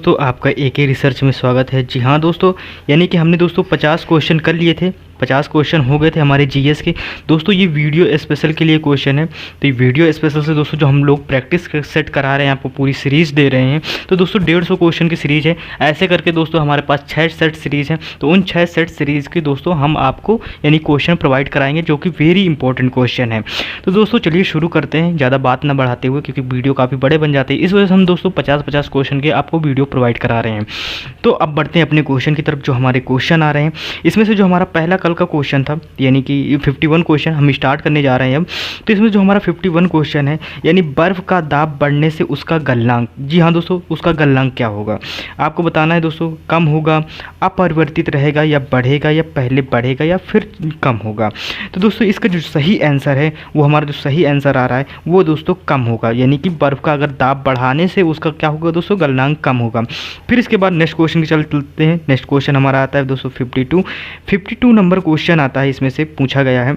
दोस्तों आपका एके रिसर्च में स्वागत है। जी हाँ दोस्तों, यानी कि हमने दोस्तों 50 क्वेश्चन कर लिए थे, 50 क्वेश्चन हो गए थे हमारे जीएस के। दोस्तों ये वीडियो स्पेशल के लिए क्वेश्चन है, तो ये वीडियो स्पेशल से दोस्तों जो हम लोग प्रैक्टिस सेट करा रहे हैं, आपको पूरी सीरीज़ दे रहे हैं। तो दोस्तों 150 क्वेश्चन की सीरीज़ है। ऐसे करके दोस्तों हमारे पास 6 सेट सीरीज़ हैं, तो उन 6 सेट सीरीज़ के दोस्तों हम आपको यानी क्वेश्चन प्रोवाइड कराएंगे, जो कि वेरी इंपॉर्टेंट क्वेश्चन है। तो दोस्तों चलिए शुरू करते हैं, ज़्यादा बात ना बढ़ाते हुए, क्योंकि वीडियो काफ़ी बड़े बन जाते हैं। इस वजह से हम दोस्तों 50-50 क्वेश्चन के आपको वीडियो प्रोवाइड करा रहे हैं। तो अब बढ़ते हैं अपने क्वेश्चन की तरफ, जो हमारे क्वेश्चन आ रहे हैं। इसमें से जो हमारा पहला कल का क्वेश्चन था, यानी कि 51 क्वेश्चन हम स्टार्ट करने जा रहे हैं अब। तो इसमें जो हमारा 51 क्वेश्चन है, यानी बर्फ़ का दाब बढ़ने से उसका गलनांक। जी हाँ दोस्तों, उसका गलनांक क्या होगा आपको बताना है दोस्तों। कम होगा, अपरिवर्तित रहेगा, या बढ़ेगा, या पहले बढ़ेगा, या फिर कम होगा। तो दोस्तों इसका जो सही आंसर है, वो हमारा जो सही आंसर आ रहा है वो दोस्तों कम होगा, यानी कि बर्फ़ का अगर दाब बढ़ाने से उसका क्या होगा दोस्तों, गलनांक कम होगा। फिर इसके बाद नेक्स्ट क्वेश्चन की चलते हैं। नेक्स्ट क्वेश्चन हमारा आता है दोस्तों 52 नंबर क्वेश्चन आता है। इसमें से पूछा गया है,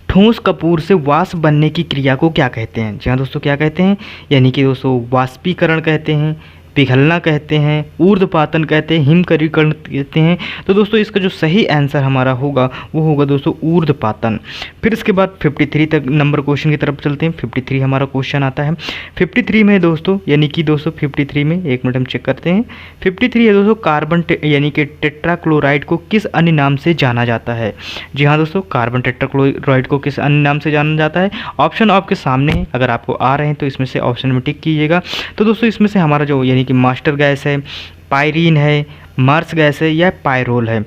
ठोस कपूर से वाष्प बनने की क्रिया को क्या कहते हैं। जी हाँ दोस्तों, क्या कहते हैं, यानी कि दोस्तों वाष्पीकरण कहते हैं, पिघलना कहते हैं, ऊर्ध्वपातन कहते हैं, हिमकरीकरण कहते हैं। तो दोस्तों इसका जो सही आंसर हमारा होगा वो होगा दोस्तों ऊर्ध्वपातन। फिर इसके बाद 53 तक नंबर क्वेश्चन की तरफ चलते हैं। 53 हमारा क्वेश्चन आता है। 53 में दोस्तों, यानी कि दोस्तों 53 में एक मिनट हम चेक करते हैं। 53 है दोस्तों, कार्बन यानी कि टेट्राक्लोराइड को किस अन्य नाम से जाना जाता है। जी हाँ दोस्तों, कार्बन टेट्राक्लोराइड को किस अन्य नाम से जाना जाता है। ऑप्शन आपके सामने है, अगर आपको आ रहे हैं तो इसमें से ऑप्शन में टिक कीजिएगा। तो दोस्तों इसमें से हमारा जो यानी कि मास्टर गैस है, पायरीन है, मार्स गैस है, या पायरोल है।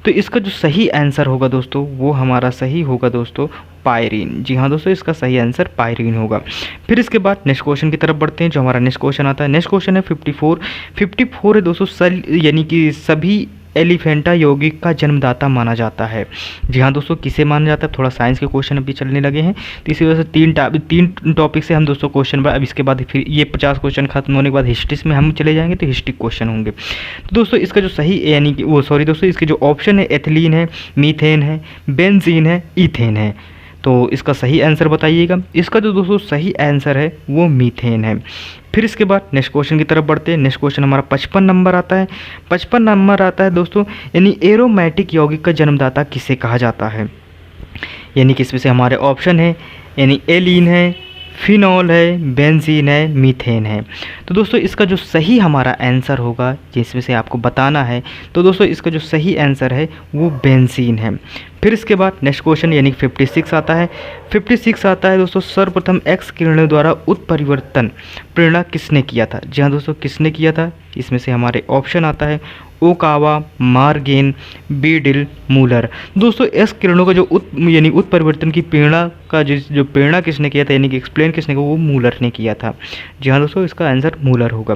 तो इसका जो सही आंसर होगा दोस्तों, वो हमारा सही होगा दोस्तों पायरीन। जी हाँ दोस्तों, इसका सही आंसर पायरीन होगा। फिर इसके बाद नेक्स्ट क्वेश्चन की तरफ बढ़ते हैं। जो हमारा नेक्स्ट क्वेश्चन आता है, नेक्स्ट क्वेश्चन है 54 है दोस्तों, यानी कि सभी एलिफेंटा यौगिक का जन्मदाता माना जाता है। जी हाँ दोस्तों, किसे माना जाता है, थोड़ा साइंस के क्वेश्चन अभी चलने लगे हैं, तो इसी वजह से तीन टॉपिक से हम दोस्तों क्वेश्चन अब इसके बाद फिर ये 50 क्वेश्चन खत्म होने के बाद हिस्ट्री में हम चले जाएंगे, तो हिस्ट्री क्वेश्चन होंगे। तो दोस्तों इसका जो सही यानी कि दोस्तों इसके जो ऑप्शन है, एथिलीन है, मीथेन है, बेंजीन है, ईथेन है। तो इसका सही आंसर बताइएगा। इसका जो दोस्तों सही आंसर है वो मीथेन है। फिर इसके बाद नेक्स्ट क्वेश्चन की तरफ बढ़ते हैं। नेक्स्ट क्वेश्चन हमारा 55 नंबर आता है। 55 नंबर आता है दोस्तों, यानी एरोमेटिक यौगिक का जन्मदाता किसे कहा जाता है। यानी कि इसमें से हमारे ऑप्शन है, यानी एलीन है, फिनॉल है, बेंजीन है, मीथेन है। तो दोस्तों इसका जो सही हमारा आंसर होगा, जिसमें से आपको बताना है, तो दोस्तों इसका जो सही आंसर है वो बेंजीन है। फिर इसके बाद नेक्स्ट क्वेश्चन यानी 56 आता है। 56 आता है दोस्तों, सर्वप्रथम एक्स किरणों द्वारा उत्परिवर्तन प्रेरणा किसने किया था। जी हाँ दोस्तों, किसने किया था। इसमें से हमारे ऑप्शन आता है, ओकावा, मार्गेन, बीडिल, मूलर। दोस्तों एक्स किरणों का जो यानी उत्परिवर्तन की प्रेरणा का जो प्रेरणा किसने किया था, यानी कि एक्सप्लेन किसने किया, वो मूलर ने किया था। जी हाँ दोस्तों, इसका आंसर मूलर होगा।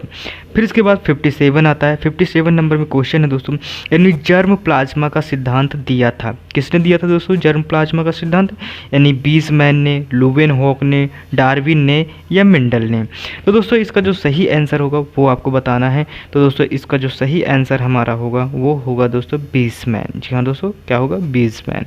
फिर इसके बाद 57 आता है। 57 नंबर में क्वेश्चन है दोस्तों, यानी जर्म प्लाज्मा का सिद्धांत दिया था। किसने दिया था दोस्तों जर्म प्लाज्मा का सिद्धांत, यानी बीजमैन ने, लुवेनहॉक ने, डार्विन ने, या मेंडल ने। तो दोस्तों इसका जो सही आंसर होगा वो आपको बताना है। तो दोस्तों इसका जो सही आंसर हमारा होगा वो होगा दोस्तों बीजमैन। जी हाँ दोस्तों, क्या होगा, बीजमैन।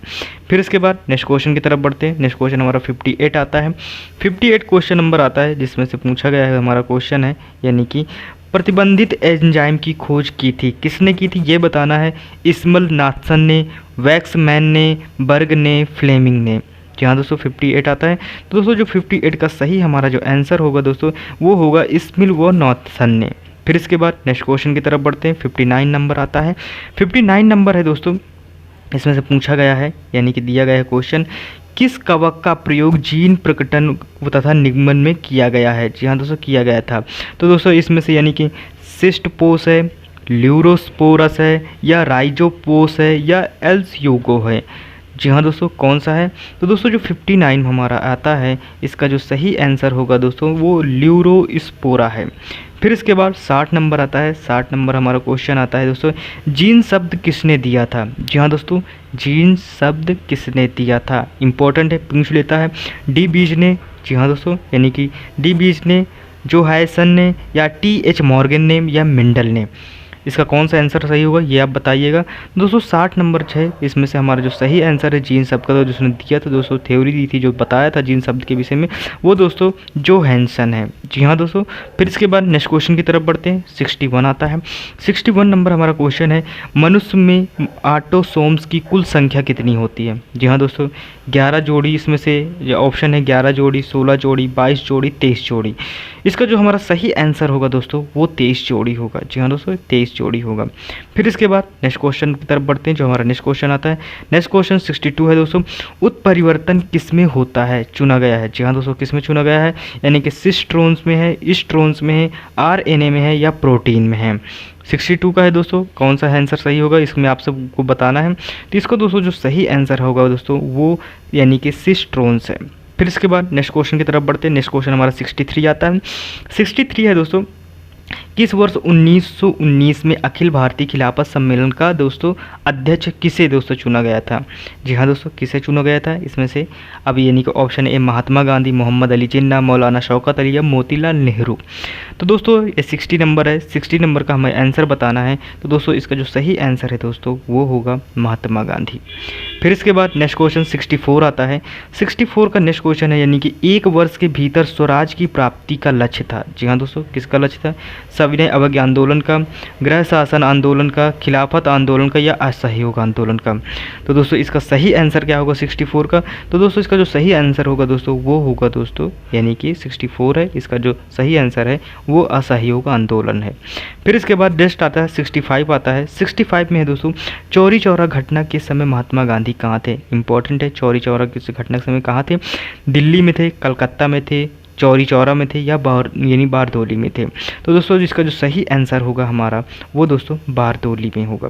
फिर इसके बाद नेक्स्ट क्वेश्चन की तरफ बढ़ते हैं। नेक्स्ट क्वेश्चन हमारा 58 आता है। 58 क्वेश्चन नंबर आता है, जिसमें से पूछा गया है हमारा क्वेश्चन है, यानी कि प्रतिबंधित एंजाइम की खोज की थी, किसने की थी ये बताना है। इस्मल नाथसन ने, वैक्समैन ने, बर्ग ने, फ्लेमिंग ने। जी हाँ दोस्तों 58 आता है। तो दोस्तों जो 58 का सही हमारा जो आंसर होगा दोस्तों, वो होगा इस्मिल व नाथसन ने। फिर इसके बाद नेक्स्ट क्वेश्चन की तरफ बढ़ते हैं। 59 नंबर आता है। 59 नंबर है दोस्तों, इसमें से पूछा गया है, यानी कि दिया गया है क्वेश्चन, किस कवक का प्रयोग जीन प्रकटन तथा निगमन में किया गया है। जी हाँ दोस्तों, किया गया था। तो दोस्तों इसमें से यानी कि सिस्टपोस है, ल्यूरोस्पोरस है, या राइजोपोस है, या एल्सयूगो है। जी हाँ दोस्तों, कौन सा है। तो दोस्तों जो 59 हमारा आता है, इसका जो सही आंसर होगा दोस्तों वो ल्यूरोस्पोरा है। फिर इसके बाद 60 नंबर आता है। 60 नंबर हमारा क्वेश्चन आता है दोस्तों, जीन शब्द किसने दिया था। जी हाँ दोस्तों, जीन शब्द किसने दिया था, इंपॉर्टेंट है, पूछ लेता है। डी बीज ने। जी हाँ दोस्तों, यानी कि डी बीज ने, जोहाइसन ने, या टी एच मॉर्गन ने, या मेंडल ने। इसका कौन सा आंसर सही होगा ये आप बताइएगा। दोस्तों 60 नंबर 6 इसमें से हमारा जो सही आंसर है जीन शब्द का, तो जिसने दिया था दोस्तों, थ्योरी दी थी, जो बताया था जीन शब्द के विषय में, वो दोस्तों जोहानसन है। जी हाँ दोस्तों। फिर इसके बाद नेक्स्ट क्वेश्चन की तरफ बढ़ते हैं। 61 आता है। 61 नंबर हमारा क्वेश्चन है, मनुष्य में ऑटोसोम्स की कुल संख्या कितनी होती है। जी हाँ दोस्तों, 11 जोड़ी, इसमें से ऑप्शन है 11 जोड़ी, 16 जोड़ी, 22 जोड़ी, 23 जोड़ी। इसका जो हमारा सही आंसर होगा दोस्तों वो 23 जोड़ी होगा। जी हाँ दोस्तों, 23 जोड़ी होगा। फिर इसके बाद नेक्स्ट क्वेश्चन की तरफ बढ़ते हैं, जो हमारा नेक्स्ट क्वेश्चन आता है। नेक्स्ट क्वेश्चन 62 है दोस्तों, उत्परिवर्तन किसमें होता है, चुना गया है। जी हाँ दोस्तों, किसमें चुना गया है, यानी कि सिस्ट्रोन्स में है, ईस्ट्रोन्स में है, आरएनए में है या प्रोटीन में है। 62 का है दोस्तों, कौन सा आंसर सही होगा इसमें आप सबको बताना है। तो इसको दोस्तों जो सही आंसर होगा दोस्तों वो यानी कि सिस्ट्रोन्स है। फिर इसके बाद नेक्स्ट क्वेश्चन की तरफ बढ़ते हैं। नेक्स्ट क्वेश्चन हमारा 63 आता है। 63 है दोस्तों, किस वर्ष 1919 में अखिल भारतीय खिलाफत सम्मेलन का दोस्तों अध्यक्ष किसे दोस्तों चुना गया था। जी हाँ दोस्तों, किसे चुना गया था इसमें से, अब यानी कि ऑप्शन ए महात्मा गांधी, मोहम्मद अली जिन्ना, मौलाना शौकत अली या मोतीलाल नेहरू। तो दोस्तों ये 60 नंबर है, 60 नंबर का हमें आंसर बताना है। तो दोस्तों इसका जो सही आंसर है दोस्तों वो होगा महात्मा गांधी। फिर इसके बाद नेक्स्ट क्वेश्चन 64 आता है। 64 का नेक्स्ट क्वेश्चन है, यानी कि एक वर्ष के भीतर स्वराज की प्राप्ति का लक्ष्य था। जी हाँ दोस्तों, किसका लक्ष्य था, सविनय अवज्ञा आंदोलन का, गृह शासन आंदोलन का, खिलाफत आंदोलन का या असहयोग आंदोलन का। तो दोस्तों इसका सही आंसर क्या होगा 64 का। तो दोस्तों इसका जो सही आंसर होगा दोस्तों वो होगा दोस्तों, यानी कि 64 है, इसका जो सही आंसर है वो असहयोग आंदोलन है। फिर इसके बाद नेक्स्ट आता है 65 आता है। 65 में है दोस्तों, चौरी चौरा घटना के समय महात्मा गांधी कहाँ थे। इंपॉर्टेंट है, चौरी चौरा की घटना के समय कहाँ थे, दिल्ली में थे, कलकत्ता में थे, चौरी चौरा में थे या बारदोली में थे। तो दोस्तों इसका जो सही आंसर होगा हमारा वो दोस्तों बारदोली में होगा।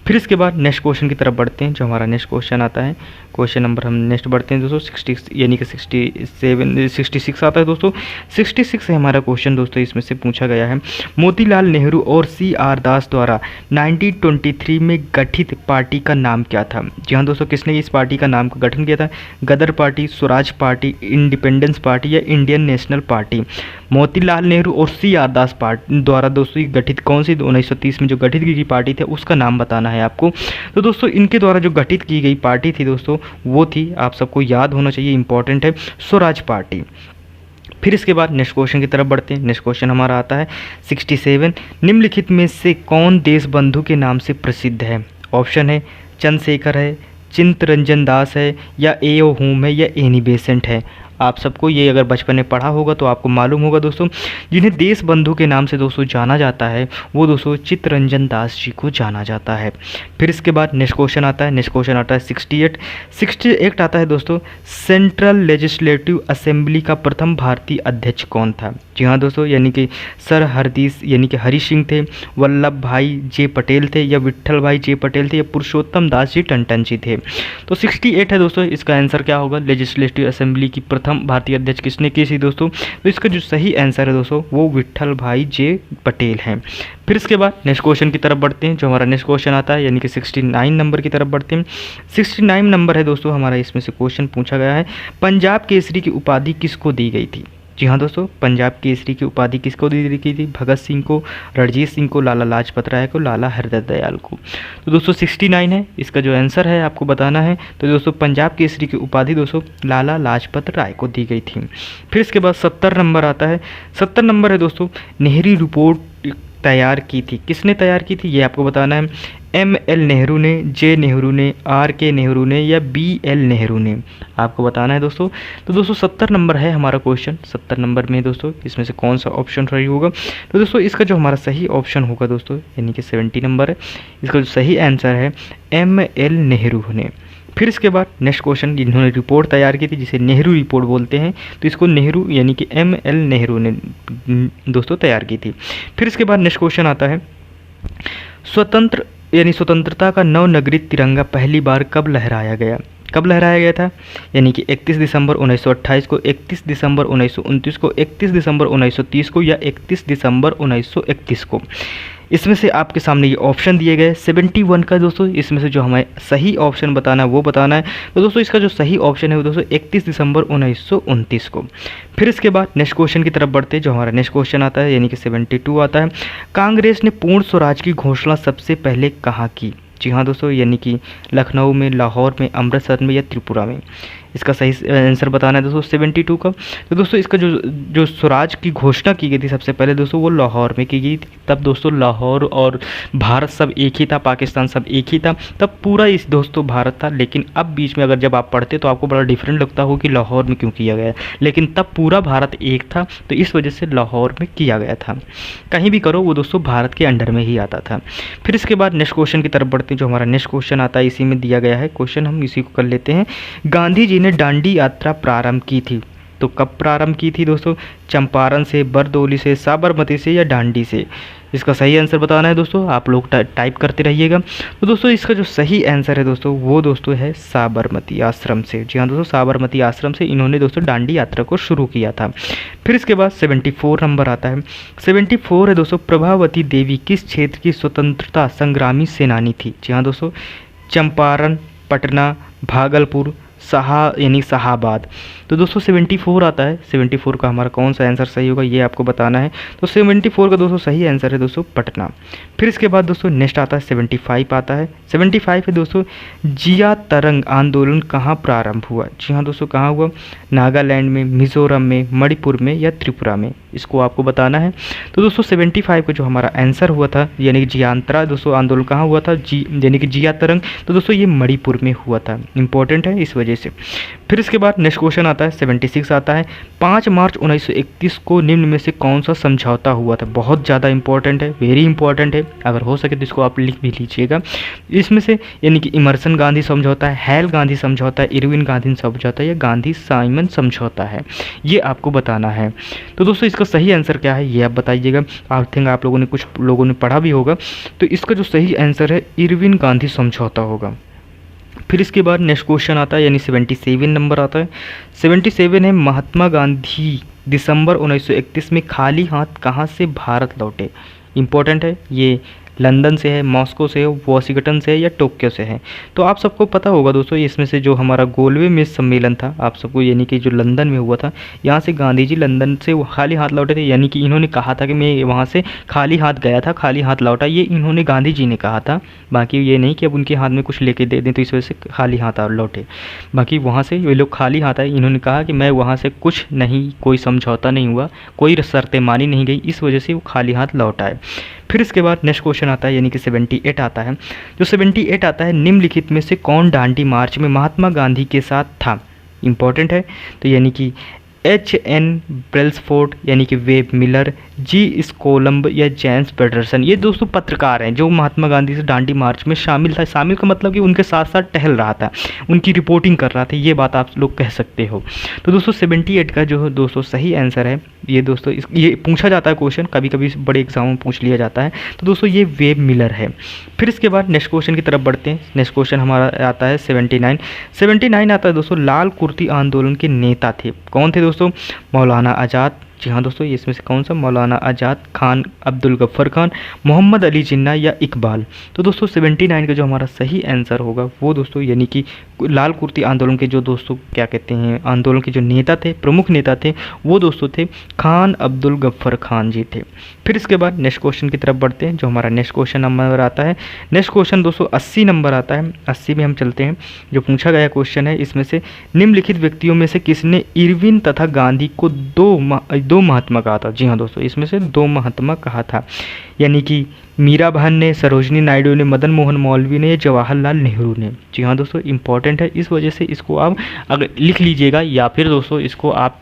फिर इसके बाद नेक्स्ट क्वेश्चन की तरफ बढ़ते हैं, जो हमारा नेक्स्ट क्वेश्चन आता है। क्वेश्चन नंबर हम नेक्स्ट बढ़ते हैं दोस्तों 60 यानी कि 66 आता है दोस्तों। 66 है हमारा क्वेश्चन दोस्तों, इसमें से पूछा गया है, मोतीलाल नेहरू और CR दास द्वारा 1923 में गठित पार्टी का नाम क्या था। जी हाँ दोस्तों, किसने इस पार्टी का नाम का गठन किया था, Ghadar party, Swaraj party, independence party या Indian national party. Motilal Nehru और CR दास पार्टी द्वारा दोस्तों गठित कौन सी 1930 में जो गठित की गई पार्टी थी उसका नाम बताना है आपको। तो दोस्तों इनके द्वारा जो गठित की गई पार्टी थी दोस्तों वो थी, आप सबको याद होना चाहिए, इंपॉर्टेंट है, स्वराज पार्टी। फिर इसके बाद नेक्स्ट क्वेश्चन की तरफ बढ़ते हैं। नेक्स्ट क्वेश्चन हमारा आता है 67, निम्नलिखित में से कौन देशबंधु के नाम से प्रसिद्ध है। ऑप्शन है चंद्रशेखर है, चित्तरंजन दास है या A.O. होम है या एनी बेसेंट है। आप सबको ये अगर बचपन में पढ़ा होगा तो आपको मालूम होगा दोस्तों, जिन्हें देश बंधु के नाम से दोस्तों जाना जाता है वो दोस्तों चित्तरंजन दास जी को जाना जाता है। फिर इसके बाद नेक्स्ट क्वेश्चन आता है। नेक्स्ट क्वेश्चन आता है 68 आता है दोस्तों, सेंट्रल लेजिस्लेटिव असेंबली का प्रथम भारतीय अध्यक्ष कौन था। जी हाँ दोस्तों, यानी कि सर हरदीस यानी कि हरि सिंह थे, वल्लभ भाई जे पटेल थे या विट्ठल भाई जे पटेल थे या पुरुषोत्तम दास जी टंडन जी थे। तो 68 है दोस्तों, इसका आंसर क्या होगा, लेजिस्लेटिव असेंबली की प्रथम भारतीय अध्यक्ष किसने की थी दोस्तों। तो इसका जो सही आंसर है दोस्तों वो विट्ठल भाई जे पटेल हैं। फिर इसके बाद नेक्स्ट क्वेश्चन की तरफ बढ़ते हैं, जो हमारा नेक्स्ट क्वेश्चन आता है, यानी कि 69 नंबर की तरफ बढ़ते हैं। 69 नंबर है दोस्तों हमारा, इसमें से क्वेश्चन पूछा गया है, पंजाब केसरी की उपाधि किसको दी गई थी। जी हाँ दोस्तों, पंजाब केसरी की उपाधि किसको दी गई थी, भगत सिंह को, रणजीत सिंह को, लाला लाजपत राय को, लाला हरदयाल दयाल को। तो दोस्तों 69 है, इसका जो आंसर है आपको बताना है। तो दोस्तों पंजाब केसरी की उपाधि दोस्तों लाला लाजपत राय को दी गई थी। फिर इसके बाद 70 नंबर आता है। 70 नंबर है दोस्तों, नेहरू रिपोर्ट तैयार की थी, किसने तैयार की थी ये आपको बताना है। ML नेहरू ने, J नेहरू ने, RK नेहरू ने या BL नेहरू ने, आपको बताना है दोस्तों। तो दोस्तों 70 नंबर है हमारा क्वेश्चन। 70 नंबर में दोस्तों इसमें से कौन सा ऑप्शन सही होगा। तो दोस्तों इसका जो हमारा सही ऑप्शन होगा दोस्तों, यानी कि 70 नंबर है, इसका जो सही आंसर है ML नेहरू ने। फिर इसके बाद नेक्स्ट क्वेश्चन, इन्होंने रिपोर्ट तैयार की थी जिसे नेहरू रिपोर्ट बोलते हैं, तो इसको नेहरू यानी कि ML नेहरू ने दोस्तों तैयार की थी। फिर इसके बाद नेक्स्ट क्वेश्चन आता है, स्वतंत्रता का नवनगरीत तिरंगा पहली बार कब लहराया गया। कब लहराया गया था, यानी कि 31 दिसंबर 1928 को, 31 दिसंबर 1929 को, 31 दिसंबर 1930 को या 31 दिसंबर 1931 को। इसमें से आपके सामने ये ऑप्शन दिए गए 71 का दोस्तों, इसमें से जो हमें सही ऑप्शन बताना है वो बताना है। तो दोस्तों इसका जो सही ऑप्शन है वो दोस्तों 31 दिसंबर 1929 को। फिर इसके बाद नेक्स्ट क्वेश्चन की तरफ बढ़ते हैं, जो हमारा नेक्स्ट क्वेश्चन आता है यानी कि 72 आता है। कांग्रेस ने पूर्ण स्वराज की घोषणा सबसे पहले कहाँ की? जी हाँ दोस्तों, यानी कि लखनऊ में, लाहौर में, अमृतसर में या त्रिपुरा में। इसका सही आंसर बताना है दोस्तों 72 का। तो दोस्तों इसका जो जो स्वराज की घोषणा की गई थी सबसे पहले दोस्तों वो लाहौर में की गई थी। तब दोस्तों लाहौर और भारत सब एक ही था, पाकिस्तान सब एक ही था, तब पूरा इस दोस्तों भारत था। लेकिन अब बीच में अगर जब आप पढ़ते तो आपको बड़ा डिफरेंट लगता हो कि लाहौर में क्यों किया गया, लेकिन तब पूरा भारत एक था, तो इस वजह से लाहौर में किया गया था। कहीं भी करो वो दोस्तों भारत के अंडर में ही आता था। फिर इसके बाद नेक्स्ट क्वेश्चन की तरफ बढ़ते हैं, जो हमारा नेक्स्ट क्वेश्चन आता है इसी में दिया गया है क्वेश्चन, हम इसी को कर लेते हैं। गांधी जी ने दांडी यात्रा प्रारंभ की थी, तो कब प्रारंभ की थी दोस्तों? चंपारण से, बरदौली से, साबरमती से या दांडी से? इसका सही आंसर बताना है दोस्तों, आप लोग टाइप करते रहिएगा। तो दोस्तों इसका जो सही आंसर है दोस्तों वो दोस्तों है साबरमती आश्रम से। जी हाँ दोस्तों, साबरमती आश्रम से इन्होंने दोस्तों दांडी यात्रा को शुरू किया था। फिर इसके बाद 74 नंबर आता है। 74 है दोस्तों, प्रभावती देवी किस क्षेत्र की स्वतंत्रता संग्रामी सेनानी थी? जी हाँ दोस्तों, चंपारण, पटना, भागलपुर, यानी शाहाबाद। तो दोस्तों 74 आता है, 74 का हमारा कौन सा आंसर सही होगा ये आपको बताना है। तो 74 का दोस्तों सही आंसर है दोस्तों पटना। फिर इसके बाद दोस्तों नेक्स्ट आता है 75 आता है। 75 है दोस्तों, जिया तरंग आंदोलन कहाँ प्रारंभ हुआ? जी हाँ दोस्तों, कहाँ हुआ? नागालैंड में, मिजोरम में, मणिपुर में या त्रिपुरा में? इसको आपको बताना है। तो दोस्तों 75 का जो हमारा आंसर हुआ था यानी कि जियांतरा दोस्तों आंदोलन कहाँ हुआ था? यानी कि जिया तरंग, तो दोस्तों ये मणिपुर में हुआ था। इंपॉर्टेंट है इस वजह से। फिर इसके बाद नेक्स्ट क्वेश्चन आता है 76 आता है। 5 मार्च 1931 को निम्न में से कौन सा समझौता हुआ था? बहुत ज़्यादा इंपॉर्टेंट है, वेरी इंपॉर्टेंट है, अगर हो सके तो इसको आप लिख भी लीजिएगा। इसमें से यानी कि इमर्सन गांधी समझौता है, हैल गांधी समझौता है, इरविन गांधी समझौता है या गांधी साइमन समझौता है, ये आपको बताना है। तो दोस्तों इसका सही आंसर क्या है ये आप बताइएगा। आई थिंक आप लोगों ने कुछ लोगों ने पढ़ा भी होगा। तो इसका जो सही आंसर है इरविन गांधी समझौता होगा। फिर इसके बाद नेक्स्ट क्वेश्चन आता है यानी 77 नंबर आता है। 77 है, महात्मा गांधी दिसंबर 1931 में खाली हाथ कहाँ से भारत लौटे? इंपॉर्टेंट है, ये लंदन से है, मॉस्को से है, वॉशिंगटन से है या टोक्यो से है? तो आप सबको पता होगा दोस्तों इसमें से जो हमारा गोलवे में सम्मेलन था आप सबको यानी कि जो लंदन में हुआ था, यहाँ से गांधी जी लंदन से खाली हाथ लौटे थे। यानी कि इन्होंने कहा था कि मैं वहाँ से खाली हाथ गया था, खाली हाथ लौटा, ये इन्होंने गांधी जी ने कहा था। बाकी ये नहीं कि अब उनके हाथ में कुछ लेके दे दें तो इस वजह से खाली हाथ लौटे। बाकी वहाँ से ये लोग खाली हाथ आए, इन्होंने कहा कि मैं वहाँ से कुछ नहीं, कोई समझौता नहीं हुआ, कोई शर्तें मानी नहीं गई, इस वजह से वो खाली हाथ लौट आए। फिर इसके बाद नेक्स्ट क्वेश्चन आता है यानी कि 78 आता है। जो 78 आता है, निम्नलिखित में से कौन दांडी मार्च में महात्मा गांधी के साथ था? इंपॉर्टेंट है, तो यानी कि HN ब्रेल्सफोर्ड यानी कि वेब मिलर, जी स्कोलम्ब या जेम्स पेडरसन, ये दोस्तों पत्रकार हैं जो महात्मा गांधी से दांडी मार्च में शामिल था। शामिल का मतलब कि उनके साथ साथ टहल रहा था, उनकी रिपोर्टिंग कर रहा था, ये बात आप लोग कह सकते हो। तो दोस्तों 78 का जो दोस्तों सही आंसर है ये दोस्तों ये पूछा जाता है क्वेश्चन, कभी कभी बड़े एग्जाम में पूछ लिया जाता है। तो दोस्तों ये वेब मिलर है। फिर इसके बाद नेक्स्ट क्वेश्चन की तरफ बढ़ते हैं। नेक्स्ट क्वेश्चन हमारा आता है 79 आता है दोस्तों, लाल कुर्ती आंदोलन के नेता थे, कौन थे दोस्तों? मौलाना आज़ाद। जी हाँ दोस्तों, इसमें से कौन सा? मौलाना आज़ाद, खान अब्दुल गफ्फर खान, मोहम्मद अली जिन्ना या इकबाल? तो दोस्तों 79 का जो हमारा सही आंसर होगा वो दोस्तों यानी कि लाल कुर्ती आंदोलन के जो दोस्तों क्या कहते हैं आंदोलन के जो नेता थे, प्रमुख नेता थे, वो दोस्तों थे खान अब्दुल गफ्फर खान जी थे। फिर इसके बाद नेक्स्ट क्वेश्चन की तरफ बढ़ते हैं। जो हमारा नेक्स्ट क्वेश्चन नंबर आता है, नेक्स्ट क्वेश्चन दोस्तों 80 नंबर आता है। 80 में हम चलते हैं। जो पूछा गया क्वेश्चन है इसमें से निम्नलिखित व्यक्तियों में से किसने इरविन तथा गांधी को दो महात्मा कहा था? जी हाँ दोस्तों, इसमें से 2 महात्मा कहा था, यानी कि मीरा बहन ने, सरोजनी नायडू ने, मदन मोहन मौलवी ने या जवाहरलाल नेहरू ने? जी हाँ दोस्तों, इंपॉर्टेंट है, इस वजह से इसको आप अगर लिख लीजिएगा या फिर दोस्तों इसको आप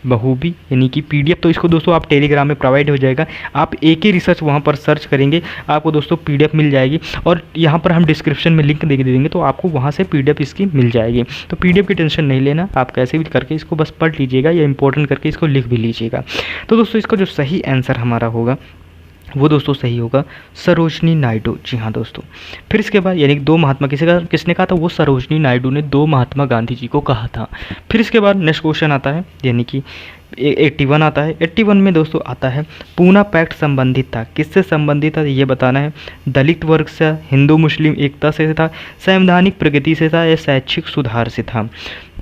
बखूबी यानी कि PDF, तो इसको दोस्तों आप टेलीग्राम में प्रोवाइड हो जाएगा। आप AK रिसर्च वहाँ पर सर्च करेंगे, आपको दोस्तों PDF मिल जाएगी और यहाँ पर हम डिस्क्रिप्शन में लिंक दे देंगे, तो आपको वहाँ से PDF इसकी मिल जाएगी। तो PDF की टेंशन नहीं लेना, आप कैसे भी करके इसको बस पढ़ लीजिएगा या इंपॉर्टेंट करके इसको लिख भी लीजिएगा। तो दोस्तों इसका जो सही आंसर हमारा होगा वो दोस्तों सही होगा सरोजनी नायडू। जी हाँ दोस्तों। फिर इसके बाद यानी कि दो महात्मा किसने कहा था, वो सरोजनी नायडू ने दो महात्मा गांधी जी को कहा था। फिर इसके बाद नेक्स्ट क्वेश्चन आता है यानी कि 81 आता है। 81 में दोस्तों आता है पूना पैक्ट संबंधित था, किससे संबंधित था ये बताना है। दलित वर्ग से, हिंदू मुस्लिम एकता से था, संवैधानिक प्रगति से था या शैक्षिक सुधार से था।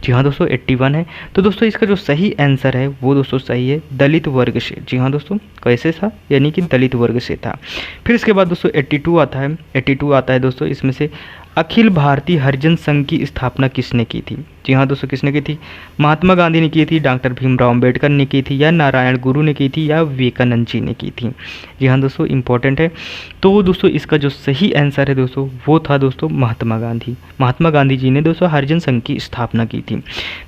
जी हाँ दोस्तों 81 है। तो दोस्तों इसका जो सही आंसर है वो दोस्तों सही है दलित वर्ग से। जी हाँ दोस्तों, कैसे था, यानी कि दलित वर्ग से था। फिर इसके बाद दोस्तों 82 आता है। 82 आता है दोस्तों, इसमें से अखिल भारतीय हरिजन संघ की स्थापना किसने की थी। जी हाँ दोस्तों, किसने की थी, महात्मा गांधी ने की थी, डॉक्टर भीमराव अंबेडकर ने की थी, या नारायण गुरु ने की थी, या विवेकानंद जी ने की थी। जी हाँ दोस्तों, इंपॉर्टेंट है। तो दोस्तों इसका जो सही आंसर है दोस्तों वो था दोस्तों महात्मा गांधी। महात्मा गांधी जी ने दोस्तों हरिजन संघ की स्थापना की थी।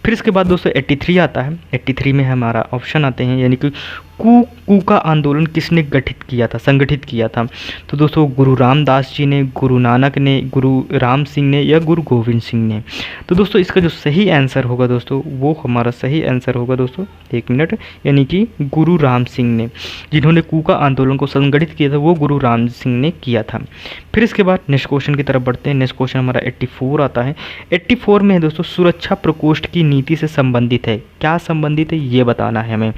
फिर इसके बाद दोस्तों 83 आता है। 83 में हमारा ऑप्शन आते हैं यानी कि कू का आंदोलन किसने संगठित किया था। तो दोस्तों गुरु रामदास जी ने, गुरु नानक ने, गुरु राम सिंह ने, या गुरु गोविंद सिंह ने। तो दोस्तों इसका जो सही आंसर होगा दोस्तों वो हमारा सही आंसर होगा दोस्तों, एक मिनट, यानी कि गुरु राम सिंह ने, जिन्होंने कू का आंदोलन को संगठित किया था वो गुरु राम सिंह ने किया था। फिर इसके बाद नेक्स्ट क्वेश्चन की तरफ बढ़ते हैं। नेक्स्ट क्वेश्चन हमारा 84 आता है। 84 में है दोस्तों सुरक्षा प्रकोष्ठ की नीति से संबंधित है, क्या संबंधित है ये बताना है हमें।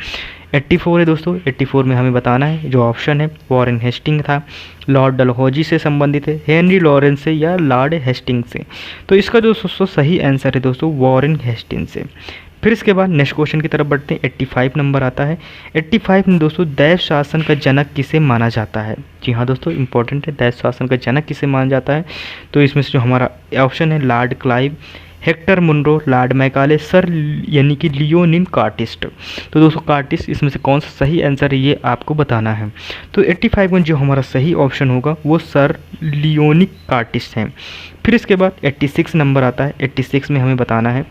84 है दोस्तों। 84 में हमें बताना है जो ऑप्शन है वॉरेन हेस्टिंग था, लॉर्ड डलहौजी से संबंधित है, हेनरी लॉरेंस से, या लॉर्ड हेस्टिंग से। तो इसका जो दोस्तों सही आंसर है दोस्तों वॉरेन हेस्टिंग से। फिर इसके बाद नेक्स्ट क्वेश्चन की तरफ बढ़ते हैं। 85 नंबर आता है। 85 में दोस्तों दैव शासन का जनक किसे माना जाता है। जी हाँ दोस्तों, इंपॉर्टेंट है, दैव शासन का जनक किसे माना जाता है। तो इसमें से जो हमारा ऑप्शन है Lord Clive, Hector Munro, Lord Macaulay, sir यानी कि लियोनिन कार्टिस्ट। तो दोस्तों कार्टिस्ट इसमें से कौन सा सही आंसर है ये आपको बताना है। तो 85 में जो हमारा सही ऑप्शन होगा वो सर लियोनिक कार्टिस्ट है। फिर इसके बाद 86 नंबर आता है। 86 में हमें बताना है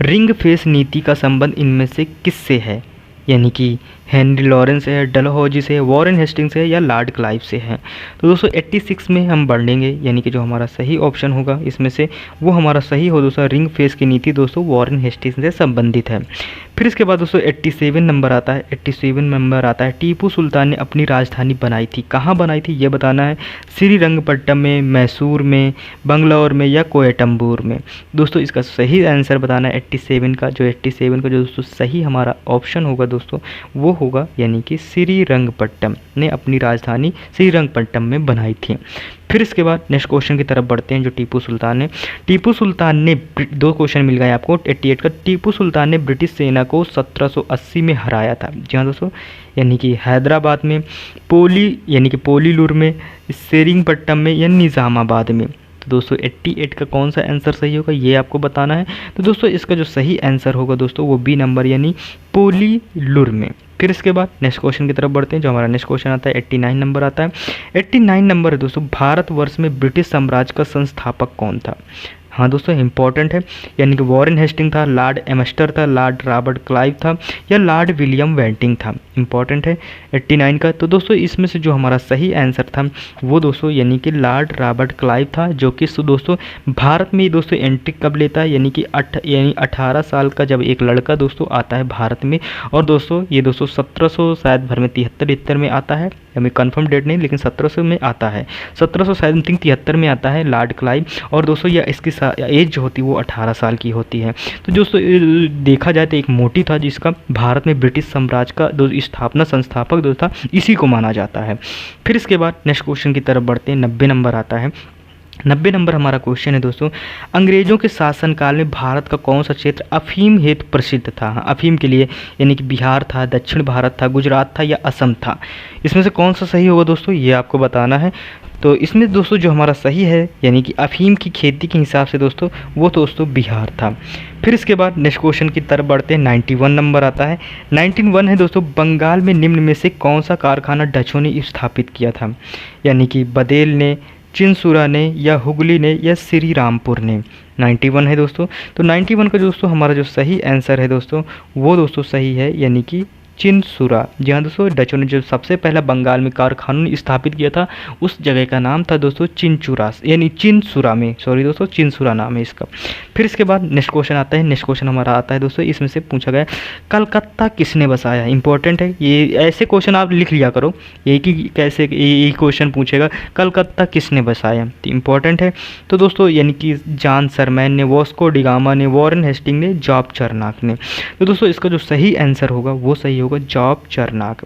रिंग फेस नीति का संबंध इनमें से किससे है, यानी कि हेनरी लॉरेंस है, डलहौजी से, वॉरेन हेस्टिंग्स है, या लॉर्ड क्लाइव से है। तो दोस्तों 86 में हम बढ़ेंगे यानी कि जो हमारा सही ऑप्शन होगा इसमें से वो हमारा सही हो दोस्तों रिंग फेस की नीति दोस्तों वॉरेन हेस्टिंग्स से संबंधित है। फिर इसके बाद दोस्तों 87 नंबर आता है। 87 नंबर आता है टीपू सुल्तान ने अपनी राजधानी बनाई थी, कहाँ बनाई थी ये बताना है। श्रीरंगपट्टम में, मैसूर में, बंगलौर में, या कोयटम्बूर में। दोस्तों इसका सही आंसर बताना है 87 का। जो 87 का जो दोस्तों सही हमारा ऑप्शन होगा दोस्तों वो होगा यानी कि श्रीरंगपट्टम ने अपनी राजधानी श्रीरंगपट्टम में बनाई थी। फिर इसके बाद नेक्स्ट क्वेश्चन की तरफ बढ़ते हैं। जो टीपू सुल्तान ने दो क्वेश्चन मिल गए आपको 88 का। टीपू सुल्तान ने ब्रिटिश सेना को 1780 में हराया था। जी हाँ दोस्तों, यानी कि हैदराबाद में, यानी कि पोलीलूर में, सेरिंगपट्टम में, या निज़ामाबाद में। तो दोस्तों 88 का कौन सा आंसर सही होगा ये आपको बताना है। तो दोस्तों इसका जो सही आंसर होगा दोस्तों वो बी नंबर यानी पोलीलुर में। फिर इसके बाद नेक्स्ट क्वेश्चन की तरफ बढ़ते हैं। जो हमारा नेक्स्ट क्वेश्चन आता है 89 नंबर आता है। 89 नंबर है दोस्तों भारतवर्ष में ब्रिटिश साम्राज्य का संस्थापक कौन था। हाँ दोस्तों इंपॉर्टेंट है, यानी कि वॉरेन हेस्टिंग था, लॉर्ड एम्स्टर था, लॉर्ड रॉबर्ट क्लाइव था, या लॉर्ड विलियम वेंटिंग था। इंपॉर्टेंट है 89 का। तो दोस्तों इसमें से जो हमारा सही आंसर था वो दोस्तों यानी कि लॉर्ड रॉबर्ट क्लाइव था, जो कि दोस्तों भारत में दोस्तों एंट्री कब लेता है, यानी कि 18 साल का जब एक लड़का दोस्तों आता है भारत में। और दोस्तों ये दोस्तों 1700 शायद भर में 73 में आता है, हमें कंफर्म डेट नहीं लेकिन 1700 में आता है, 1700 शायद 73 में आता है लॉर्ड क्लाइव। और दोस्तों यह इसकी एज जो होती है वो 18 साल की होती है। तो दोस्तों देखा जाए तो एक मोटी था जिसका भारत में ब्रिटिश साम्राज्य का स्थापना संस्थापक जो था इसी को माना जाता है। फिर इसके बाद नेक्स्ट क्वेश्चन की तरफ बढ़ते हैं। 90 नंबर आता है। 90 नंबर हमारा क्वेश्चन है दोस्तों अंग्रेजों के शासनकाल में भारत का कौन सा क्षेत्र अफीम हेतु प्रसिद्ध था। अफीम के लिए, यानी कि बिहार था, दक्षिण भारत था, गुजरात था, या असम था। इसमें से कौन सा सही होगा दोस्तों ये आपको बताना है। तो इसमें दोस्तों जो हमारा सही है यानी कि अफीम की खेती के हिसाब से दोस्तों वो दोस्तों बिहार था। फिर इसके बाद नेक्स्ट क्वेश्चन की तरफ बढ़ते हैं। 91 नंबर आता है। 91 है दोस्तों बंगाल में निम्न में से कौन सा कारखाना डचों ने स्थापित किया था, यानी कि बदेल ने, चिंसुरा ने, या हुगली ने, या श्री रामपुर ने। 91 है दोस्तों। तो 91 का दोस्तों हमारा जो सही आंसर है दोस्तों वो दोस्तों सही है यानी कि चिनसुरा। जी हाँ दोस्तों, डचों ने जो सबसे पहला बंगाल में कारखाना स्थापित किया था उस जगह का नाम था दोस्तों चिनचुरा, यानी चिनसुरा में, सॉरी दोस्तों, चिनसुरा नाम है इसका। फिर इसके बाद नेक्स्ट क्वेश्चन आता है। नेक्स्ट क्वेश्चन हमारा आता है दोस्तों, इसमें से पूछा गया कलकत्ता किसने बसाया। इंपॉर्टेंट है ये, ऐसे क्वेश्चन आप लिख लिया करो, एक ही कैसे यही क्वेश्चन पूछेगा कलकत्ता किसने बसाया, तो इंपॉर्टेंट है। तो दोस्तों यानी कि जॉन सरमैन ने, वास्को डिगामा ने, वॉरेन हेस्टिंग ने, जॉब चरनाक ने। तो दोस्तों इसका जो सही आंसर होगा वो सही होगा जॉब चरनाक।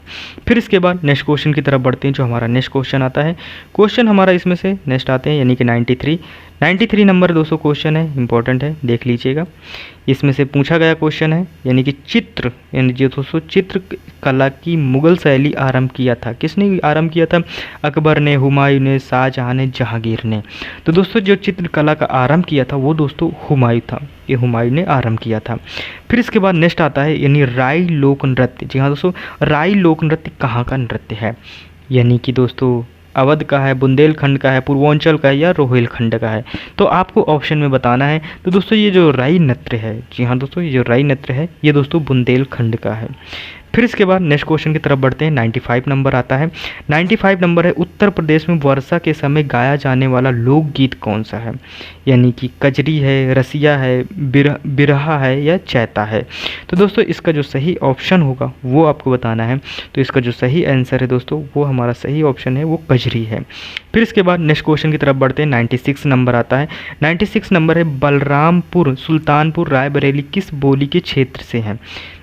फिर इसके बाद नेक्स्ट क्वेश्चन की तरफ बढ़ते हैं। जो हमारा नेक्स्ट क्वेश्चन आता है, क्वेश्चन हमारा इसमें से नेक्स्ट आते हैं, यानी कि 93 नंबर दोस्तों क्वेश्चन है, इंपॉर्टेंट है, देख लीजिएगा। इसमें से पूछा गया क्वेश्चन है, यानी कि चित्र, यानी जो दोस्तों चित्र कला की मुगल शैली आरंभ किया था, किसने आरंभ किया था? अकबर ने, हुमायूं ने, शाहजहां ने, जहांगीर ने। तो दोस्तों जो चित्र कला का आरंभ किया था वो दोस्तों हुमायूं था, ये हुमायूं ने आरंभ किया था। फिर इसके बाद नेक्स्ट आता है, यानी राई लोक नृत्य। जी हाँ दोस्तों, राई लोक नृत्य कहाँ का नृत्य है? यानी कि दोस्तों अवध का है, बुंदेलखंड का है, पूर्वांचल का है, या रोहिलखंड का है? तो आपको ऑप्शन में बताना है। तो दोस्तों ये जो राई नृत्य है, जी हाँ दोस्तों, ये जो राई नृत्य है ये दोस्तों बुंदेलखंड का है। फिर इसके बाद नेक्स्ट क्वेश्चन की तरफ बढ़ते हैं। 95 नंबर आता है। 95 नंबर है, उत्तर प्रदेश में वर्षा के समय गाया जाने वाला लोकगीत कौन सा है? यानी कि कजरी है, रसिया है, बिरहा है, या चैता है? तो दोस्तों इसका जो सही ऑप्शन होगा वो आपको बताना है। तो इसका जो सही आंसर है दोस्तों, वो हमारा सही ऑप्शन है, वो कजरी है। फिर इसके बाद नेक्स्ट क्वेश्चन की तरफ बढ़ते हैं। 96 नंबर आता है। 96 नंबर है, बलरामपुर सुल्तानपुर रायबरेली किस बोली के क्षेत्र से है?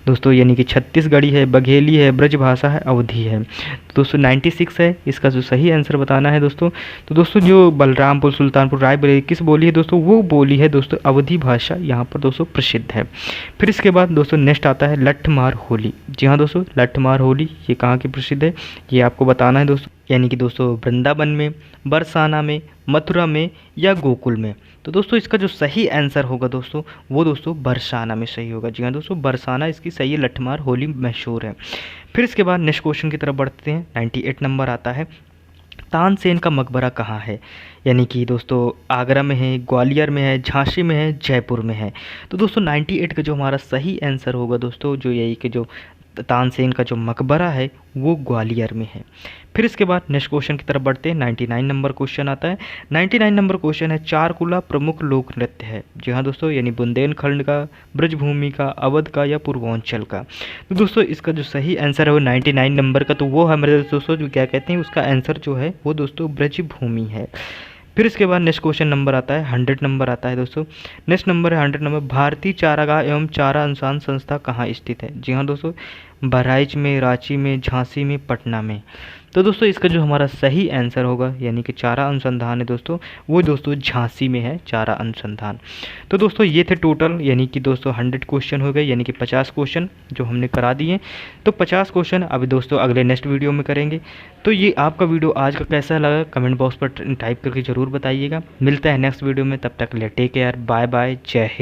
दोस्तों यानी कि छत्तीसगढ़ी है, बघेली है, ब्रजभाषा है, अवधी है। तो दोस्तों 96 है, इसका जो सही आंसर बताना है दोस्तों। तो दोस्तों जो बलरामपुर सुल्तानपुर रायबरेली किस बोली है दोस्तों, वो बोली है दोस्तों अवधी भाषा, यहाँ पर दोस्तों प्रसिद्ध है। फिर इसके बाद दोस्तों नेक्स्ट आता है लठमार होली। जी हाँ दोस्तों, लठमार होली ये कहाँ की प्रसिद्ध है, ये आपको बताना है दोस्तों। यानी कि दोस्तों वृंदावन में, बरसाना में, मथुरा में, या गोकुल में? तो दोस्तों इसका जो सही आंसर होगा दोस्तों, वो दोस्तों बरसाना में सही होगा। जी हाँ दोस्तों, बरसाना इसकी सही है, लठमार होली मशहूर है। फिर इसके बाद नेक्स्ट क्वेश्चन की तरफ बढ़ते हैं। 98 नंबर आता है, तानसेन का मकबरा कहाँ है? यानी कि दोस्तों आगरा में है, ग्वालियर में है, झांसी में है, जयपुर में है? तो दोस्तों 98 का जो हमारा सही आंसर होगा दोस्तों, जो यही कि जो तानसेन का जो मकबरा है वो ग्वालियर में है। फिर इसके बाद नेक्स्ट क्वेश्चन की तरफ बढ़ते हैं। 99 नंबर क्वेश्चन आता है। 99 नंबर क्वेश्चन है, चारकुला प्रमुख लोक नृत्य है? जी हाँ दोस्तों, यानी बुंदेलखंड का, ब्रजभूमि का, अवध का, या पूर्वांचल का? तो दोस्तों इसका जो सही आंसर है वो 99 नंबर का, तो वो हमारे दोस्तों जो क्या कहते हैं, उसका आंसर जो है वो दोस्तों ब्रजभूमि है। फिर इसके बाद नेक्स्ट क्वेश्चन नंबर आता है, 100 नंबर आता है दोस्तों। नेक्स्ट नंबर है 100 नंबर, भारतीय चारागाह एवं चारा अनुसंधान संस्था कहाँ स्थित है? जी हाँ दोस्तों, बहराइच में, रांची में, झांसी में, पटना में? तो दोस्तों इसका जो हमारा सही आंसर होगा, यानी कि चारा अनुसंधान है दोस्तों, वो दोस्तों झांसी में है चारा अनुसंधान। तो दोस्तों ये थे टोटल, यानी कि दोस्तों 100 क्वेश्चन हो गए, यानी कि 50 क्वेश्चन जो हमने करा दिए। तो 50 क्वेश्चन अभी दोस्तों अगले नेक्स्ट वीडियो में करेंगे। तो ये आपका वीडियो आज का कैसा लगा कमेंट बॉक्स पर टाइप करके ज़रूर बताइएगा। मिलता है नेक्स्ट वीडियो में, तब तक के लिए टेक केयर, बाय बाय, जय हिंद।